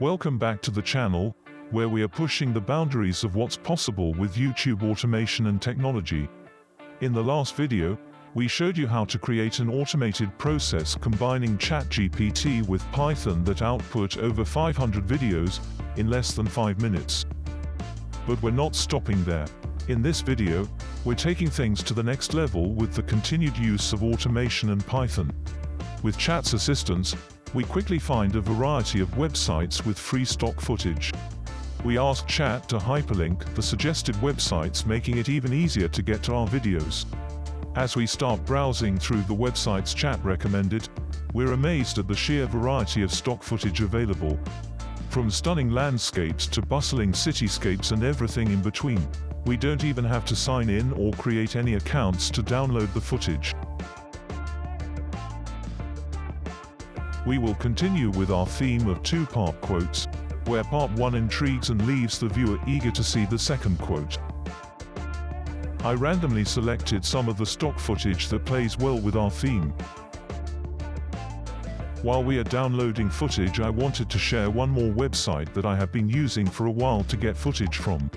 Welcome back to the channel, where we are pushing the boundaries of what's possible with YouTube automation and technology. In the last video, we showed you how to create an automated process combining ChatGPT with Python that output over 500 videos in less than 5 minutes. But we're not stopping there. In this video, we're taking things to the next level with the continued use of automation and Python. With Chat's assistance, we quickly find a variety of websites with free stock footage. We ask Chat to hyperlink the suggested websites, making it even easier to get to our videos. As we start browsing through the websites Chat recommended, we're amazed at the sheer variety of stock footage available. From stunning landscapes to bustling cityscapes and everything in between. We don't even have to sign in or create any accounts to download the footage. We will continue with our theme of two-part quotes, where part 1 intrigues and leaves the viewer eager to see the second quote. I randomly selected some of the stock footage that plays well with our theme. While we are downloading footage, I wanted to share one more website that I have been using for a while to get footage from.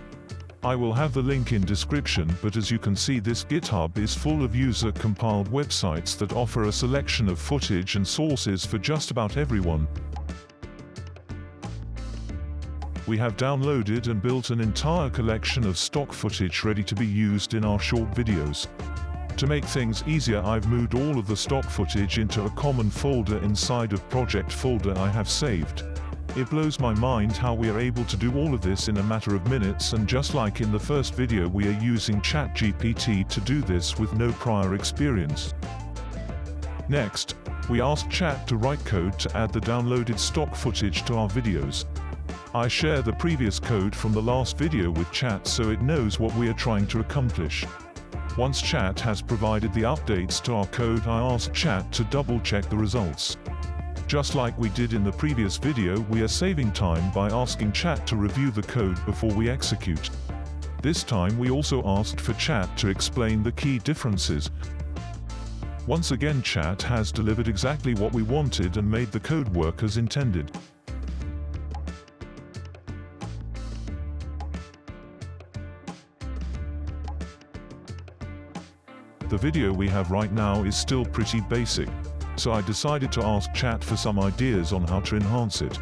I will have the link in description, but as you can see, this GitHub is full of user-compiled websites that offer a selection of footage and sources for just about everyone. We have downloaded and built an entire collection of stock footage ready to be used in our short videos. To make things easier, I've moved all of the stock footage into a common folder inside of project folder I have saved. It blows my mind how we are able to do all of this in a matter of minutes, and just like in the first video, we are using ChatGPT to do this with no prior experience. Next, we ask Chat to write code to add the downloaded stock footage to our videos. I share the previous code from the last video with Chat so it knows what we are trying to accomplish. Once Chat has provided the updates to our code, I ask Chat to double-check the results. Just like we did in the previous video, we are saving time by asking Chat to review the code before we execute. This time we also asked for Chat to explain the key differences. Once again, Chat has delivered exactly what we wanted and made the code work as intended. The video we have right now is still pretty basic, so I decided to ask Chat for some ideas on how to enhance it.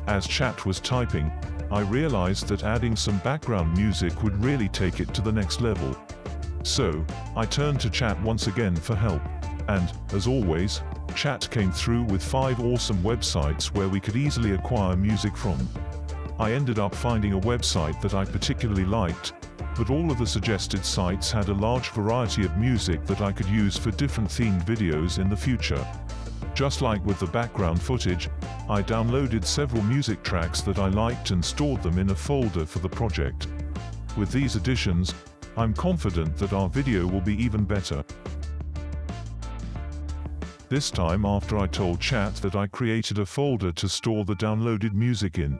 As Chat was typing, I realized that adding some background music would really take it to the next level. So, I turned to Chat once again for help. And, as always, Chat came through with 5 awesome websites where we could easily acquire music from. I ended up finding a website that I particularly liked, but all of the suggested sites had a large variety of music that I could use for different themed videos in the future. Just like with the background footage, I downloaded several music tracks that I liked and stored them in a folder for the project. With these additions, I'm confident that our video will be even better. This time, after I told Chat that I created a folder to store the downloaded music in,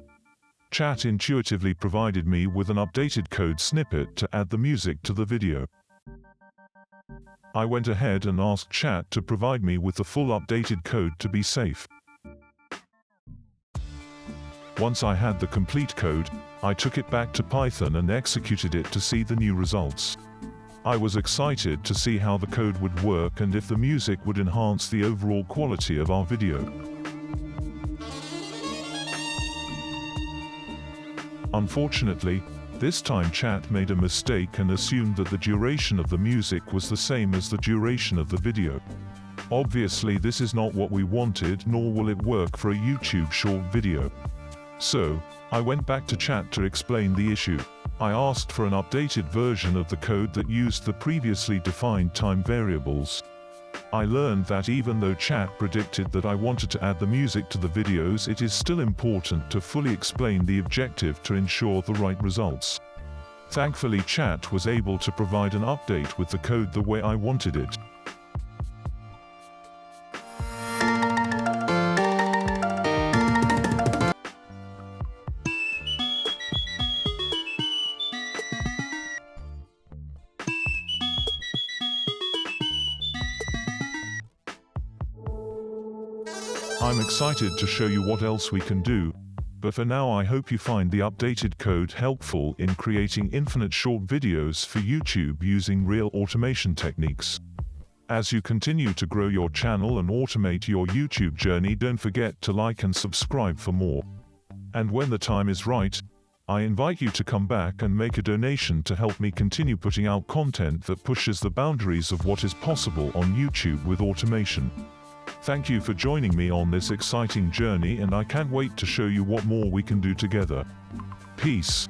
Chat intuitively provided me with an updated code snippet to add the music to the video. I went ahead and asked Chat to provide me with the full updated code to be safe. Once I had the complete code, I took it back to Python and executed it to see the new results. I was excited to see how the code would work and if the music would enhance the overall quality of our video. Unfortunately, this time Chat made a mistake and assumed that the duration of the music was the same as the duration of the video. Obviously, this is not what we wanted, nor will it work for a YouTube short video. So, I went back to Chat to explain the issue. I asked for an updated version of the code that used the previously defined time variables. I learned that even though Chat predicted that I wanted to add the music to the videos, it is still important to fully explain the objective to ensure the right results. Thankfully, Chat was able to provide an update with the code the way I wanted it. I'm excited to show you what else we can do, but for now I hope you find the updated code helpful in creating infinite short videos for YouTube using real automation techniques. As you continue to grow your channel and automate your YouTube journey, don't forget to like and subscribe for more. And when the time is right, I invite you to come back and make a donation to help me continue putting out content that pushes the boundaries of what is possible on YouTube with automation. Thank you for joining me on this exciting journey, and I can't wait to show you what more we can do together. Peace.